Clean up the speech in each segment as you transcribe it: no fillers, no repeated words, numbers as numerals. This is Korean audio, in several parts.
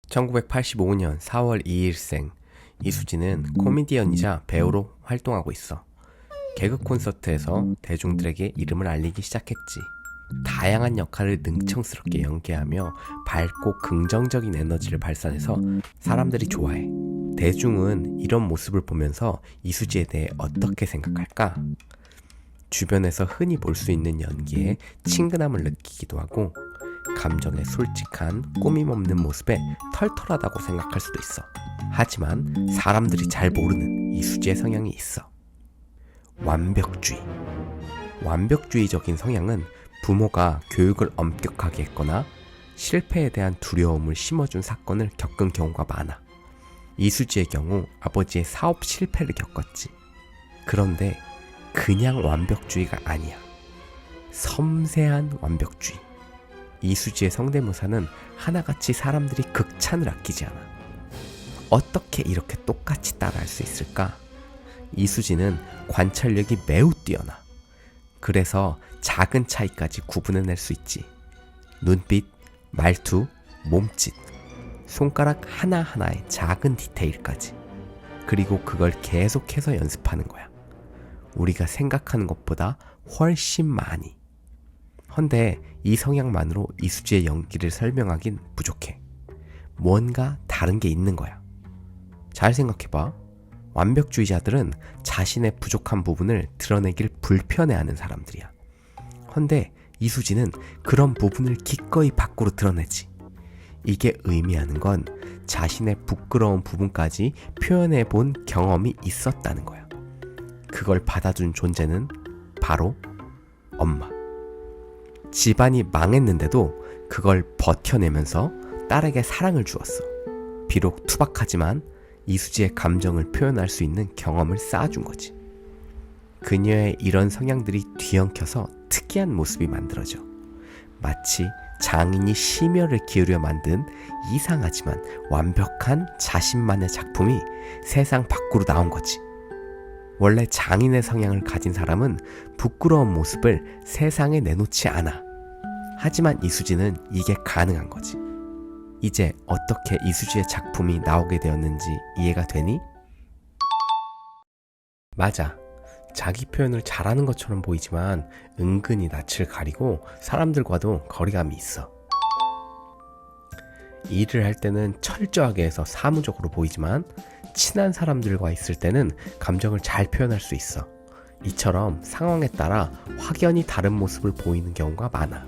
1985년 4월 2일생 이수지는 코미디언이자 배우로 활동하고 있어. 개그 콘서트에서 대중들에게 이름을 알리기 시작했지. 다양한 역할을 능청스럽게 연기하며 밝고 긍정적인 에너지를 발산해서 사람들이 좋아해. 대중은 이런 모습을 보면서 이수지에 대해 어떻게 생각할까? 주변에서 흔히 볼 수 있는 연기에 친근함을 느끼기도 하고, 감정에 솔직한 꾸밈 없는 모습에 털털하다고 생각할 수도 있어. 하지만 사람들이 잘 모르는 이수지의 성향이 있어. 완벽주의. 완벽주의적인 성향은 부모가 교육을 엄격하게 했거나 실패에 대한 두려움을 심어준 사건을 겪은 경우가 많아. 이수지의 경우 아버지의 사업 실패를 겪었지. 그런데 그냥 완벽주의가 아니야. 섬세한 완벽주의. 이수지의 성대모사는 하나같이 사람들이 극찬을 아끼지 않아. 어떻게 이렇게 똑같이 따라할 수 있을까? 이수지는 관찰력이 매우 뛰어나. 그래서 작은 차이까지 구분해낼 수 있지. 눈빛, 말투, 몸짓, 손가락 하나하나의 작은 디테일까지. 그리고 그걸 계속해서 연습하는 거야. 우리가 생각하는 것보다 훨씬 많이. 헌데 이 성향만으로 이수지의 연기를 설명하긴 부족해. 뭔가 다른 게 있는 거야. 잘 생각해봐. 완벽주의자들은 자신의 부족한 부분을 드러내길 불편해하는 사람들이야. 헌데 이수지는 그런 부분을 기꺼이 밖으로 드러내지. 이게 의미하는 건 자신의 부끄러운 부분까지 표현해 본 경험이 있었다는 거야. 그걸 받아준 존재는 바로 엄마. 집안이 망했는데도 그걸 버텨내면서 딸에게 사랑을 주었어. 비록 투박하지만 이수지의 감정을 표현할 수 있는 경험을 쌓아준 거지. 그녀의 이런 성향들이 뒤엉켜서 특이한 모습이 만들어져. 마치 장인이 심혈을 기울여 만든 이상하지만 완벽한 자신만의 작품이 세상 밖으로 나온 거지. 원래 장인의 성향을 가진 사람은 부끄러운 모습을 세상에 내놓지 않아. 하지만 이수지는 이게 가능한 거지. 이제 어떻게 이수지의 작품이 나오게 되었는지 이해가 되니? 맞아. 자기 표현을 잘하는 것처럼 보이지만 은근히 낯을 가리고 사람들과도 거리감이 있어. 일을 할 때는 철저하게 해서 사무적으로 보이지만 친한 사람들과 있을 때는 감정을 잘 표현할 수 있어. 이처럼 상황에 따라 확연히 다른 모습을 보이는 경우가 많아.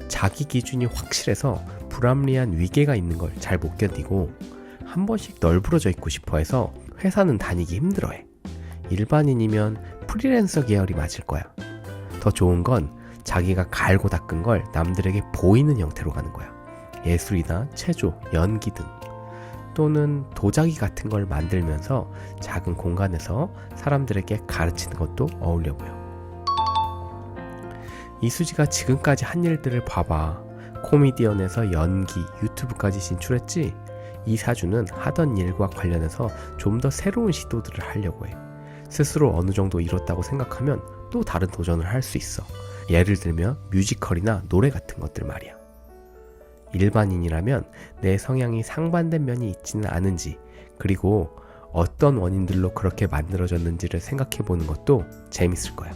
자기 기준이 확실해서 불합리한 위계가 있는 걸 잘 못 견디고 한 번씩 널브러져 있고 싶어 해서 회사는 다니기 힘들어해. 일반인이면 프리랜서 계열이 맞을 거야. 더 좋은 건 자기가 갈고 닦은 걸 남들에게 보이는 형태로 가는 거야. 예술이나 체조, 연기 등. 또는 도자기 같은 걸 만들면서 작은 공간에서 사람들에게 가르치는 것도 어울려 보여. 이수지가 지금까지 한 일들을 봐봐. 코미디언에서 연기, 유튜브까지 진출했지. 이사주는 하던 일과 관련해서 좀 더 새로운 시도들을 하려고 해. 스스로 어느 정도 이뤘다고 생각하면 또 다른 도전을 할 수 있어. 예를 들면 뮤지컬이나 노래 같은 것들 말이야. 일반인이라면 내 성향이 상반된 면이 있지는 않은지, 그리고 어떤 원인들로 그렇게 만들어졌는지를 생각해보는 것도 재밌을 거야.